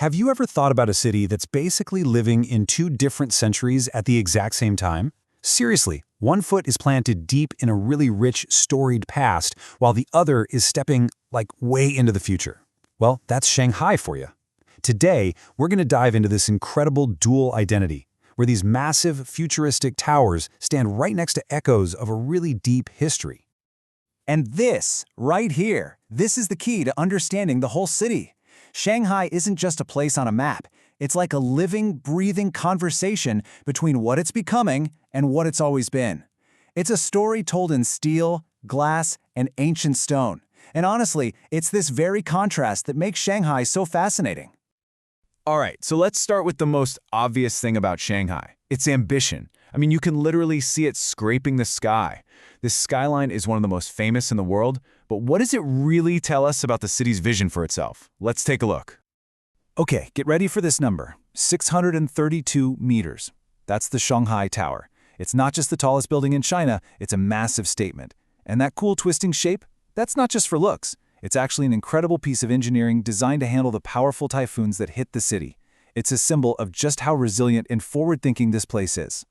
Have you ever thought about a city that's basically living in two different centuries at the exact same time? Seriously, one foot is planted deep in a really rich, storied past, while the other is stepping, way into the future. Well, that's Shanghai for you. Today, we're going to dive into this incredible dual identity, where these massive, futuristic towers stand right next to echoes of a really deep history. And this, right here, this is the key to understanding the whole city. Shanghai isn't just a place on a map. It's like a living, breathing conversation between what it's becoming and what it's always been. It's a story told in steel, glass, and ancient stone. And honestly, it's this very contrast that makes Shanghai so fascinating. All right, so let's start with the most obvious thing about Shanghai. Its ambition. I mean, you can literally see it scraping the sky. This skyline is one of the most famous in the world, but what does it really tell us about the city's vision for itself? Let's take a look. Okay, get ready for this number. 632 meters. That's the Shanghai Tower. It's not just the tallest building in China, it's a massive statement. And that cool twisting shape? That's not just for looks. It's actually an incredible piece of engineering designed to handle the powerful typhoons that hit the city. It's a symbol of just how resilient and forward-thinking this place is.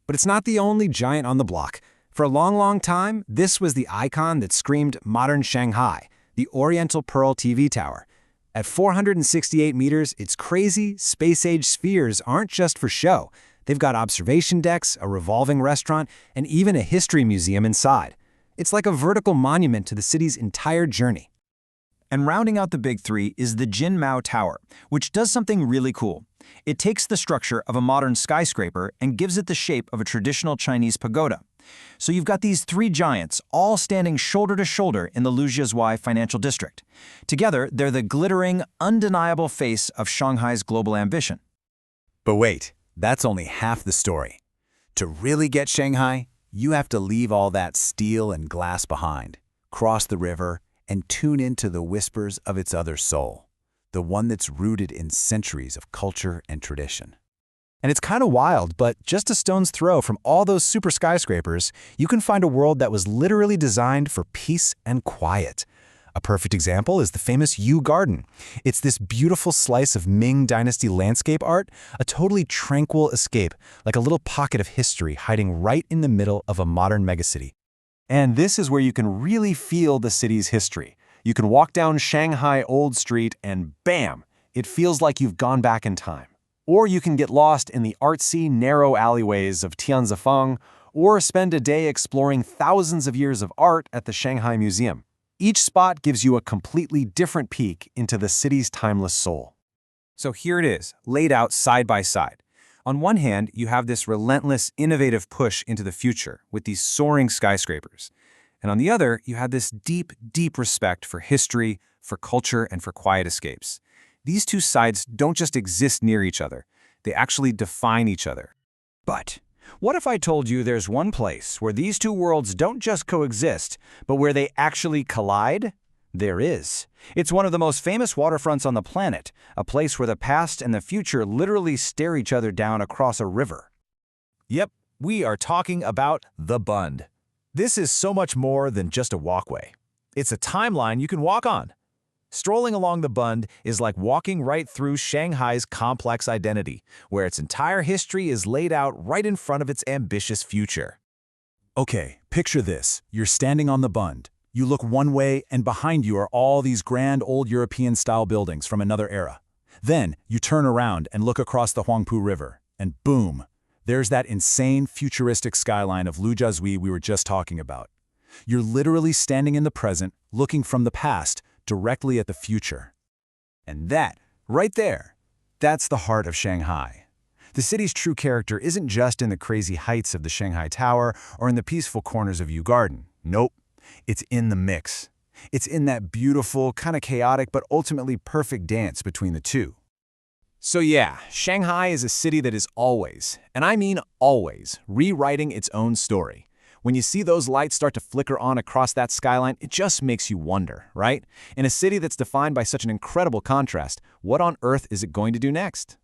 But it's not the only giant on the block. For a long time, this was the icon that screamed modern Shanghai, the Oriental Pearl TV Tower. At 468 meters, its crazy, space-age spheres aren't just for show. They've got observation decks, a revolving restaurant, and even a history museum inside. It's like a vertical monument to the city's entire journey. And rounding out the big three is the Jinmao Tower, which does something really cool. It takes the structure of a modern skyscraper and gives it the shape of a traditional Chinese pagoda. So you've got these three giants all standing shoulder to shoulder in the Lujiazui financial district. Together, they're the glittering, undeniable face of Shanghai's global ambition. But wait, that's only half the story. To really get Shanghai, you have to leave all that steel and glass behind, cross the river, and tune into the whispers of its other soul, the one that's rooted in centuries of culture and tradition. And it's kind of wild, but just a stone's throw from all those super skyscrapers, you can find a world that was literally designed for peace and quiet. A perfect example is the famous Yu Garden. It's this beautiful slice of Ming-dynasty landscape art, a totally tranquil escape, like a little pocket of history hiding right in the middle of a modern megacity. And this is where you can really feel the city's history. You can walk down Shanghai Old Street and bam, it feels like you've gone back in time. Or you can get lost in the artsy, narrow alleyways of Tianzifang, or spend a day exploring thousands of years of art at the Shanghai Museum. Each spot gives you a completely different peek into the city's timeless soul. So here it is, laid out side by side. On one hand, you have this relentless, innovative push into the future with these soaring skyscrapers. And on the other, you have this deep, deep respect for history, for culture, and for quiet escapes. These two sides don't just exist near each other, they actually define each other. But what if I told you there's one place where these two worlds don't just coexist, but where they actually collide? There is. It's one of the most famous waterfronts on the planet, a place where the past and the future literally stare each other down across a river. Yep, we are talking about the Bund. This is so much more than just a walkway. It's a timeline you can walk on. Strolling along the Bund is like walking right through Shanghai's complex identity, where its entire history is laid out right in front of its ambitious future. Okay, picture this. You're standing on the Bund. You look one way, and behind you are all these grand old European-style buildings from another era. Then, you turn around and look across the Huangpu River, and boom, there's that insane futuristic skyline of Lujiazui we were just talking about. You're literally standing in the present, looking from the past, directly at the future. And that, right there, that's the heart of Shanghai. The city's true character isn't just in the crazy heights of the Shanghai Tower or in the peaceful corners of Yu Garden. Nope. It's in the mix. It's in that beautiful, kind of chaotic, but ultimately perfect dance between the two. So yeah, Shanghai is a city that is always, and I mean always, rewriting its own story. When you see those lights start to flicker on across that skyline, it just makes you wonder, right? In a city that's defined by such an incredible contrast, what on earth is it going to do next?